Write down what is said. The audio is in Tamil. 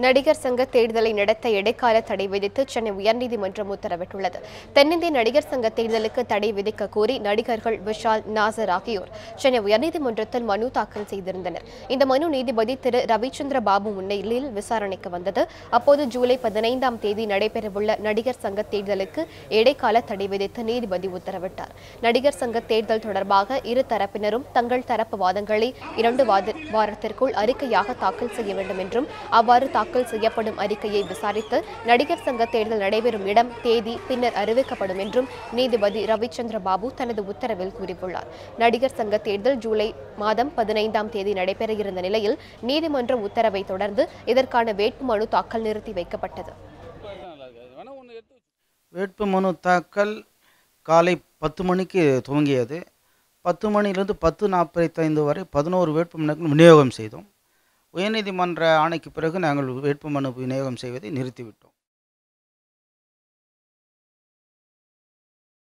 நடிகர் சங்க தேர்தலை நடத்த இடைக்கால தடை விதித்து சென்னை உயர்நீதிமன்றம் உத்தரவிட்டுள்ளது. தென்னிந்திய நடிகர் சங்க தேர்தலுக்கு தடை விதிக்க கோரி நடிகர்கள் விஷால், நாசர் ஆகியோர் சென்னை உயர்நீதிமன்றத்தில் மனு தாக்கல் செய்திருந்தனர். இந்த மனு நீதிபதி திரு ரவிச்சந்திர பாபு முன்னிலையில் விசாரணைக்கு வந்தது. அப்போது ஜூலை 15ஆம் தேதி நடைபெறவுள்ள நடிகர் சங்க தேர்தலுக்கு இடைக்கால தடை விதித்து நீதிபதி உத்தரவிட்டார். நடிகர் சங்க தேர்தல் தொடர்பாக இரு தரப்பினரும் தங்கள் தரப்பு வாதங்களை 2 வாரத்திற்குள் அறிக்கையாக தாக்கல் செய்ய வேண்டும் என்றும், அவ்வாறு தாக்கல் செய்யப்படும் அறிக்கையை விசாரித்து நடிகர் சங்க தேர்தல் நடைபெறும் இடம், தேதி பின்னர் அறிவிக்கப்படும் என்றும் நீதிபதி ரவிச்சந்திர பாபு தனது உத்தரவில் கூறியுள்ளார். நடிகர் சங்க தேர்தல் ஜூலை மாதம் 15ஆம் தேதி நடைபெற இருந்த நிலையில் நீதிமன்ற உத்தரவை தொடர்ந்து இதற்கான வேட்புமனு தாக்கல் நிறுத்தி வைக்கப்பட்டது. வேட்புமனு தாக்கல் காலை 10 மணிக்கு துவங்கியது. 10 மணியிலிருந்து 10:45 வரை 11 வேட்புமனுக்கள் விநியோகம் செய்தோம். உயர்நீதிமன்ற ஆணைக்கு பிறகு நாங்கள் வேட்புமனு விநியோகம் செய்வதை நிறுத்திவிட்டோம்.